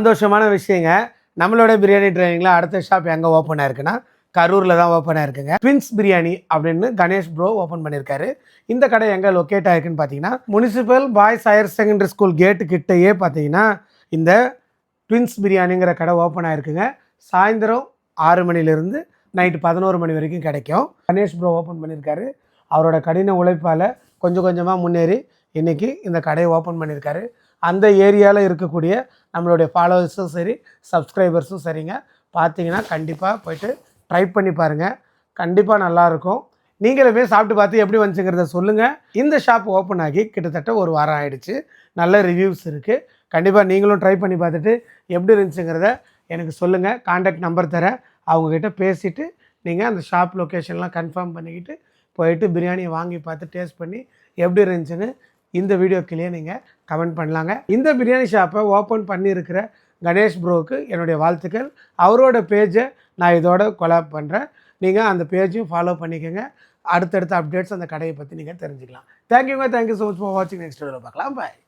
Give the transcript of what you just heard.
சந்தோஷமான விஷயங்க. நம்மளோட பிரியாணி ட்ரைனிங்கில் அடுத்த ஷாப் எங்கே ஓப்பன் ஆயிருக்குன்னா கரூரில் தான் ஓப்பன் ஆயிருக்குங்க. ட்வின்ஸ் பிரியாணி அப்படின்னு கணேஷ் ப்ரோ ஓப்பன் பண்ணியிருக்காரு. இந்த கடை எங்கே லொக்கேட் ஆயிருக்குன்னு பார்த்தீங்கன்னா municipal boys higher secondary school கேட்டு கிட்டேயே பார்த்தீங்கன்னா இந்த ட்வின்ஸ் பிரியாணிங்கிற கடை ஓப்பன் ஆயிருக்குங்க. சாயந்தரம் 6 மணிலேருந்து நைட்டு 11 மணி வரைக்கும் கிடைக்கும். கணேஷ் ப்ரோ ஓப்பன் பண்ணியிருக்காரு. அவரோட கடின உழைப்பால் கொஞ்சம் கொஞ்சமாக முன்னேறி இன்றைக்கி இந்த கடையை ஓப்பன் பண்ணியிருக்காரு. அந்த ஏரியாவில் இருக்கக்கூடிய நம்மளுடைய ஃபாலோவர்ஸும் சரி சப்ஸ்கிரைபர்ஸும் சரிங்க பார்த்தீங்கன்னா கண்டிப்பாக போய்ட்டு ட்ரை பண்ணி பாருங்கள். கண்டிப்பாக நல்லாயிருக்கும். நீங்களுமே சாப்பிட்டு பார்த்து எப்படி வந்துச்சுங்கிறத சொல்லுங்கள். இந்த ஷாப் ஓப்பன் ஆகி கிட்டத்தட்ட ஒரு வாரம் ஆகிடுச்சு. நல்ல ரிவ்யூஸ் இருக்குது. கண்டிப்பாக நீங்களும் ட்ரை பண்ணி பார்த்துட்டு எப்படி இருந்துச்சுங்கிறத எனக்கு சொல்லுங்கள். கான்டாக்ட் நம்பர் தரேன். அவங்கக்கிட்ட பேசிவிட்டு நீங்கள் அந்த ஷாப் லொக்கேஷன்லாம் கன்ஃபார்ம் பண்ணிக்கிட்டு போயிட்டு பிரியாணியை வாங்கி பார்த்து டேஸ்ட் பண்ணி எப்படி இருந்துச்சுன்னு இந்த வீடியோக்கிலேயே நீங்கள் கமெண்ட் பண்ணலாங்க. இந்த பிரியாணி ஷாப்பை ஓப்பன் பண்ணியிருக்கிற கணேஷ் ப்ரோவுக்கு என்னுடைய வாழ்த்துக்கள். அவரோட பேஜை நான் இதோட கொலாப் பண்ணுறேன். நீங்கள் அந்த பேஜையும் ஃபாலோ பண்ணிக்கோங்க. அடுத்தடுத்த அப்டேட்ஸ் அந்த கடையை பற்றி நீங்கள் தெரிஞ்சுக்கலாம். தேங்க்யூங்க. தேங்க்யூ ஸோ மச் ஃபார் வாட்சிங். நெக்ஸ்ட் வீடியோவில் பார்க்கலாம். பாய்.